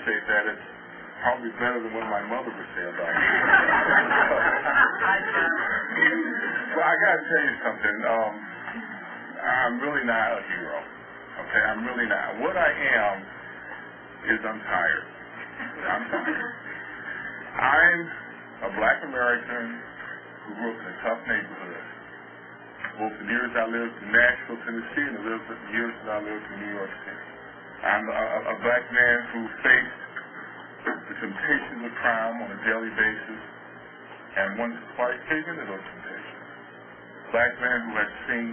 appreciate that. It's probably better than what my mother would say about me. Well, I got to tell you something. I'm really not a hero. Okay, I'm really not. What I am is I'm tired. I'm tired. I'm a black American who grew up in a tough neighborhood. Both the years I lived in Nashville, Tennessee, and the years that I lived in New York City. I'm a black man who faced the temptations of crime on a daily basis and once or twice gave into those temptations. Black man who has seen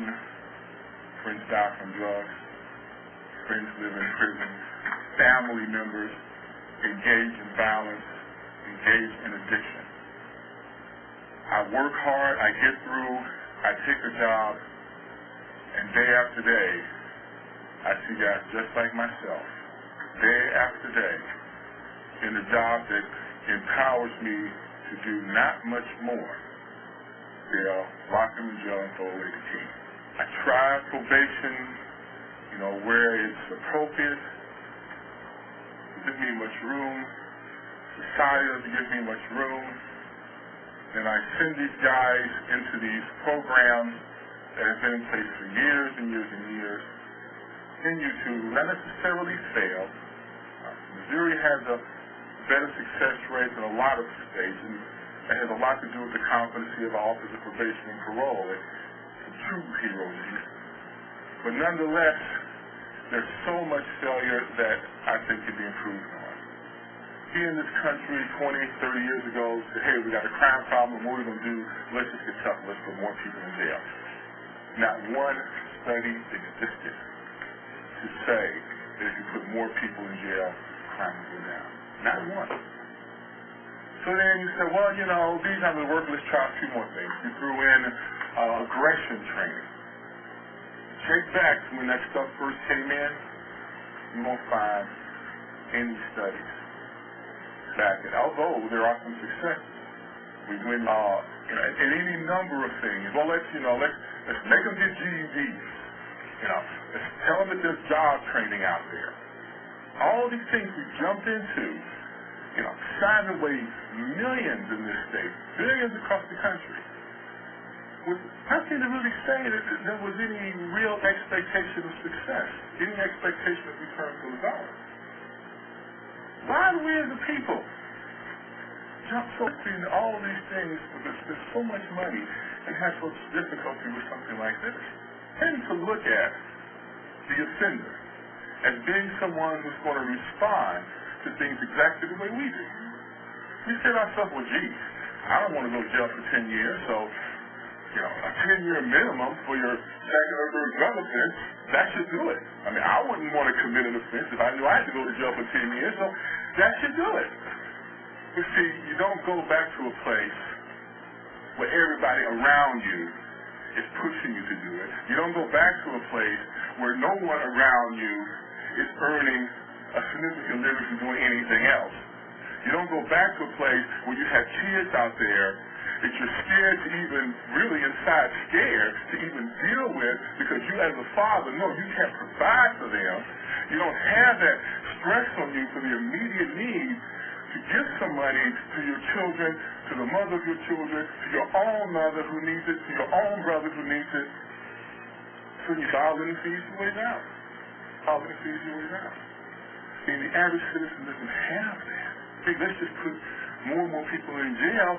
friends die from drugs, friends live in prison, family members engage in violence, engage in addiction. I work hard, I get through, I take a job, and day after day, I see guys just like myself, day after day, in a job that empowers me to do not much more. They'll lock them in jail and throw away the key. I try probation, where it's appropriate. It doesn't give me much room. Society doesn't give me much room. And I send these guys into these programs that have been in place for years and years and years. Continue to not necessarily fail. Missouri has a better success rate than a lot of states, and it has a lot to do with the competency of the Office of Probation and Parole. It's a true hero's youth. But nonetheless, there's so much failure that I think can be improved on. Here in this country 20, 30 years ago said, hey, we got a crime problem, what are we going to do? Let's just get tough, let's put more people in jail. Not one study existed to say that if you put more people in jail, crime will go down. Not one. So then you say, well, these are the work, let's try a few more things. You threw in aggression training. Check back to when that stuff first came in, you won't find any studies back in. Although there are some successes. We went in any number of things. Well, let's make them get GEDs. Let's tell them that there's job training out there. All these things we jumped into, signed away millions in this state, billions across the country. With nothing to really say that there was any real expectation of success, any expectation of return for the dollar. Why do we as a people jump so into all of these things because there's so much money and have such difficulty with something like this? Tend to look at the offender as being someone who's going to respond to things exactly the way we do. We say to ourselves, well, gee, I don't want to go to jail for 10 years, so a 10-year minimum for your second or third drug offense, that should do it. I mean, I wouldn't want to commit an offense if I knew I had to go to jail for 10 years, so that should do it. But see, you don't go back to a place where everybody around you is pushing you to do it. You don't go back to a place where no one around you is earning a significant living from doing anything else. You don't go back to a place where you have kids out there that you're scared to even, really inside scared to even deal with because you as a father know you can't provide for them. You don't have that stress on you for the immediate need to give some money to your children, to the mother of your children, to your own mother who needs it, to your own brother who needs it. So you filing the fees your way down. Filing the fees your way down. And the average citizen doesn't have that. Hey, let's just put more and more people in jail.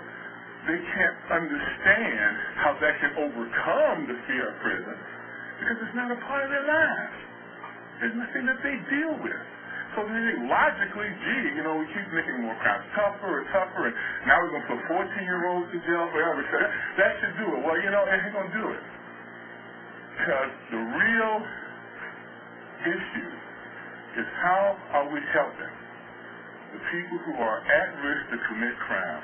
They can't understand how that can overcome the fear of prison because it's not a part of their lives. There's nothing that they deal with. So they think logically, gee, we keep making more crimes tougher and tougher, and now we're going to put 14-year-olds in jail forever. So that should do it. Well, it ain't going to do it. Because the real issue is how are we helping the people who are at risk to commit crime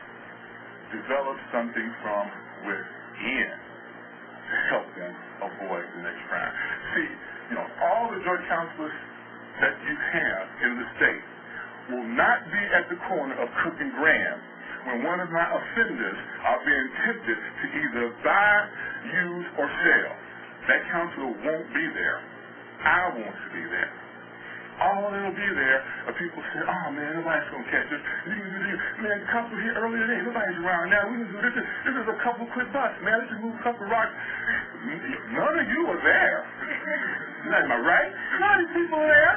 develop something from within to help them avoid the next crime. See, all the drug counselors that you have in the state will not be at the corner of Cook and Graham when one of my offenders are being tempted to either buy, use, or sell. That counselor won't be there. I want to be there. all that'll be there are people saying, oh man, nobody's going to catch us. Man, the cops were here earlier today. Nobody's around now. We can do this. This is a couple quick bucks, man. Let's just move a couple rocks. None of you were there. Am I right? None of these people are there.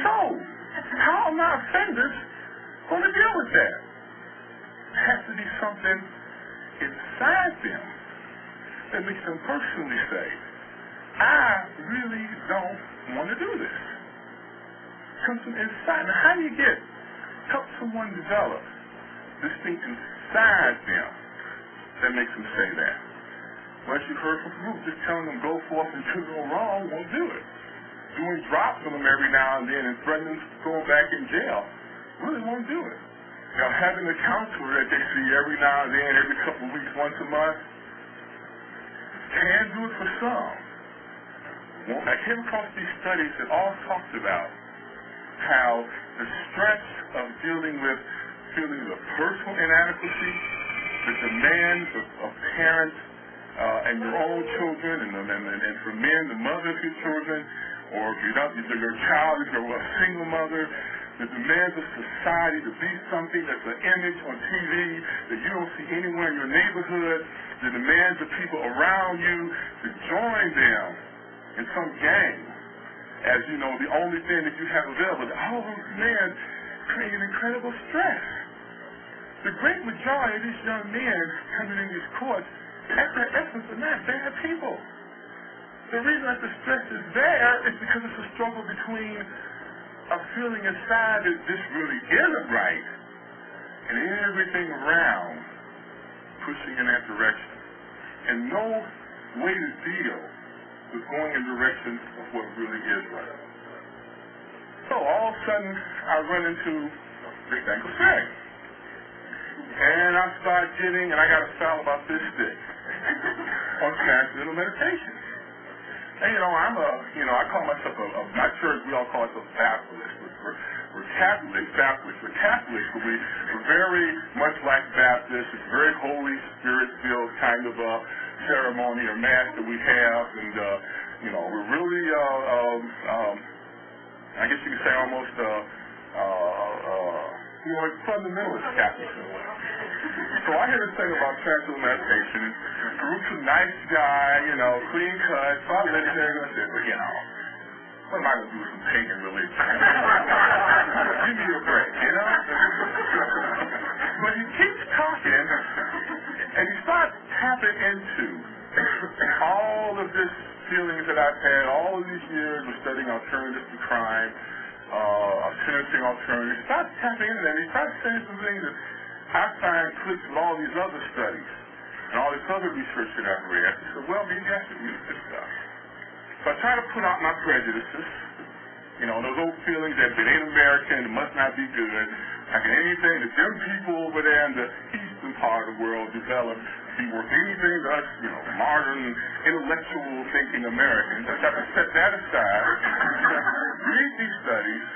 So, how are my offenders going to deal with that? There has to be something inside them that makes them personally say, I really don't want to do this. Comes from inside. Now, how do you help someone develop this thing inside them that makes them say that? Well, as you heard from Farouk, just telling them go forth and do no wrong won't do it. Doing drops on them every now and then and threatening them going back in jail really won't do it. Having a counselor that they see every now and then, every couple of weeks, once a month, can do it for some. I came across these studies that all talked about how the stress of dealing with feelings of personal inadequacy, the demands of parents and your own children, and for men, the mother of your children, or if you're not, your child, if you're a single mother, the demands of society to be something that's an image on TV that you don't see anywhere in your neighborhood, the demands of people around you to join them in some game, as you know, the only thing that you have available. All those men create incredible stress. The great majority of these young men coming in these courts, at their essence, are not bad people. The reason that the stress is there is because it's a struggle between a feeling inside that this really isn't right and everything around pushing in that direction. And no way to deal with going in the direction of what really is right. So all of a sudden, I run into this ankle thing. And I start and I got a file about this stick on transcendental meditation. And, I call myself my church, we all call ourselves Baptists. We're Catholics, We're Catholics, but we're very much like Baptists. It's a very Holy Spirit-filled kind of ceremony or mass that we have. And, we're really, I guess you could say almost, fundamentalist Catholicism. So I hear this thing about transcendental meditation. Farouk's a nice guy, clean cut. So I let him there and I said, what am I going to do with some pagan religion? Give me a break, But he keeps talking, and he starts tapping into all of this feelings that I've had all of these years of studying alternatives to crime, sentencing alternatives. He starts tapping into that. He starts saying some things that I find clicks with all these other studies and all this other research that I've read. I said, well, maybe I should read this stuff. So I try to put out my prejudices, those old feelings that if it ain't American, it must not be good. Like anything that them people over there in the eastern part of the world develop be worth anything to us, modern, intellectual thinking Americans. I try to set that aside, read these studies,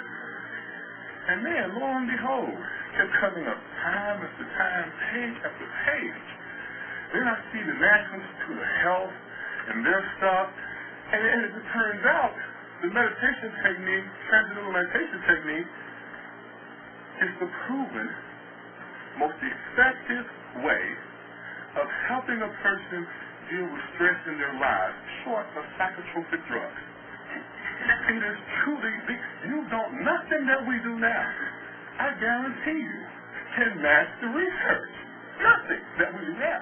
and man, lo and behold, kept coming up time after time, page after page. Then I see the National Institute of Health and their stuff, and as it turns out, the meditation technique, transcendental meditation technique, is the proven most effective way of helping a person deal with stress in their lives, short of psychotropic drugs. It is truly, nothing that we do now, I guarantee you, can match the research. Nothing that we do now.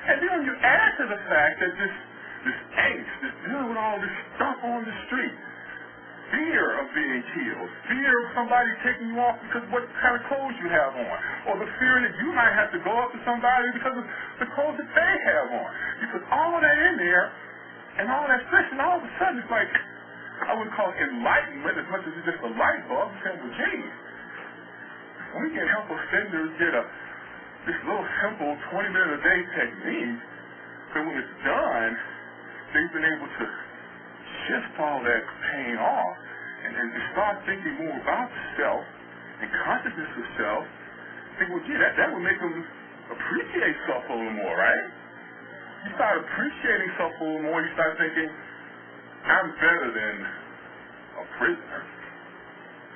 And then you add to the fact that this angst, this dealing with all this stuff on the street, fear of being killed, fear of somebody taking you off because of what kind of clothes you have on, or the fear that you might have to go up to somebody because of the clothes that they have on. You put all that in there, and all that stress, and all of a sudden it's like, I wouldn't call it enlightenment as much as it's just a light bulb saying, well, gee, we can help offenders get this little simple 20-minute-a-day technique, so when it's done, they've been able to shift all that pain off and start thinking more about self and consciousness of self. Think, well, gee, that would make them appreciate self a little more, right? You start appreciating self a little more, you start thinking, I'm better than a prisoner.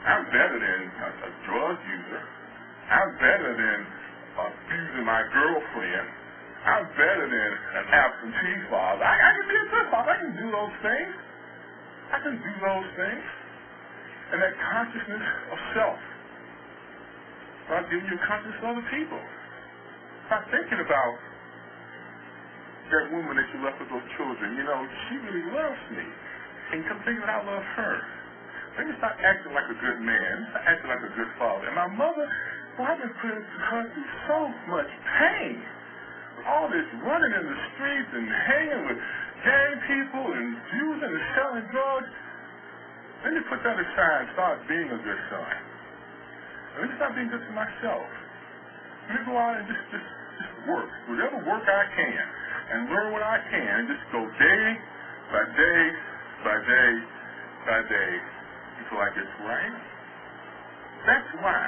I'm better than a drug user. I'm better than abusing my girlfriend. I'm better than an absentee father. I can be a good father. I can do those things. I can do those things. And that consciousness of self. God giving you a consciousness of other people. Start thinking about that woman that you left with those children. You know, she really loves me. And come thinking that I love her. Let me start acting like a good man. Start acting like a good father. And my mother, well, I've been putting her through so much pain. All this running in the streets and hanging with gang people and using and selling drugs. Let me put that aside and start being a good son. Let me start being good to myself. Let me go out and just work. Whatever work I can and learn what I can. Just go day by day by day by day until I get right. That's why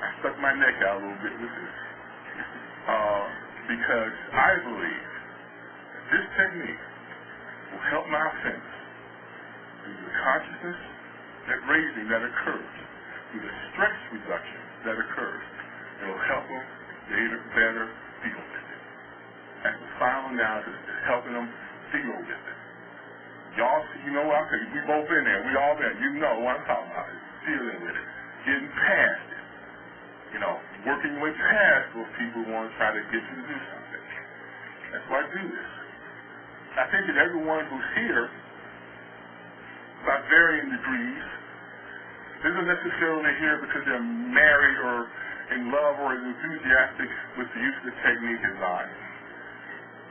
I stuck my neck out a little bit with this. Because I believe this technique will help my offenders through the consciousness, that raising that occurs, through the stress reduction that occurs. It will help them better deal with it. And the final analysis is helping them deal with it. Y'all, you know what I'm saying? We both been there. We all been. You know what I'm talking about. Dealing with it. Getting past it. You know, working your way past those people who want to try to get you to do something. That's why I do this. I think that everyone who's here, by varying degrees, isn't necessarily here because they're married or in love or as enthusiastic with the use of the technique as I am.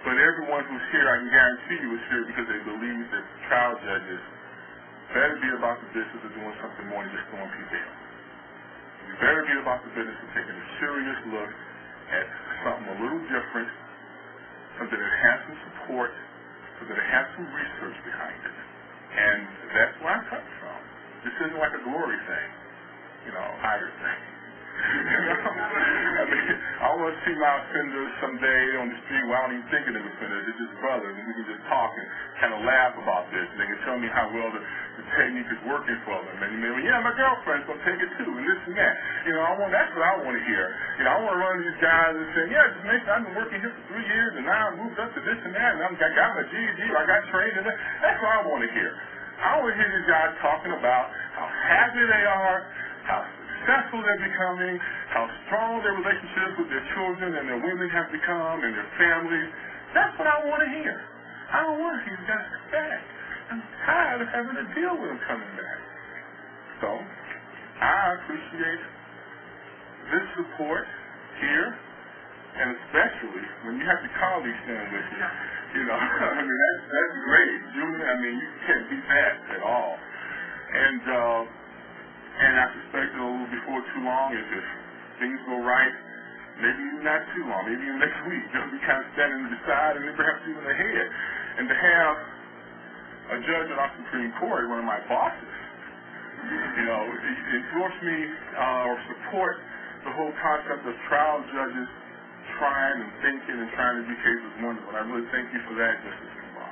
But everyone who's here, I can guarantee you, is here because they believe that trial judges better be about the business of doing something more than just throwing people in. You better be about the business of taking a serious look at something a little different, something that has some support, something that has some research behind it. And that's where I come from. This isn't like a glory thing, you know, higher thing. I mean, I want to see my offenders someday on the street where I don't even think of them offenders. They're just brothers, and we can just talk and kind of laugh about this. And they can tell me how well the technique is working for them. And maybe, yeah, my girlfriend's going to take it too, and this and that. You know, that's what I want to hear. You know, I want to run to these guys and say, yeah, Mason, I've been working here for 3 years, and now I moved up to this and that, and I got my GED, I got trained in that. That's what I want to hear. I want to hear these guys talking about how happy they are, how successful they're becoming, how strong their relationships with their children and their women have become and their families. That's what I want to hear. I don't want to see these guys come back. I'm tired of having to deal with them coming back. So, I appreciate this support here, and especially when you have your colleagues stand with you. You know, I mean, that's great. Julie, I mean, you can't beat that at all. And I suspect a little before too long, if things go right, maybe even not too long, maybe even next week, they'll be kind of standing to the side and then perhaps even ahead. And to have a judge at our Supreme Court, one of my bosses, you know, endorse me or support the whole concept of trial judges trying and thinking and trying to do cases wonderful. And I really thank you for that, Justice Kimbar.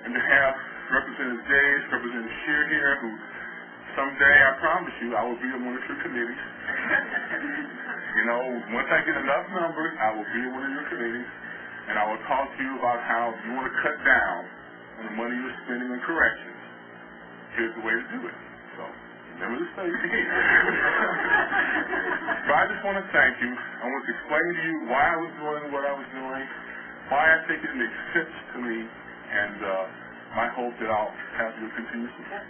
And to have Representative Days, Representative Shear here, who someday, I promise you, I will be on one of your committees. You know, once I get enough numbers, I will be in one of your committees, and I will talk to you about how if you want to cut down on the money you're spending on corrections, here's the way to do it. So, remember to stay here. So I just want to thank you. I want to explain to you why I was doing what I was doing, why I think it makes sense to me, and my hope that I'll have your continued support.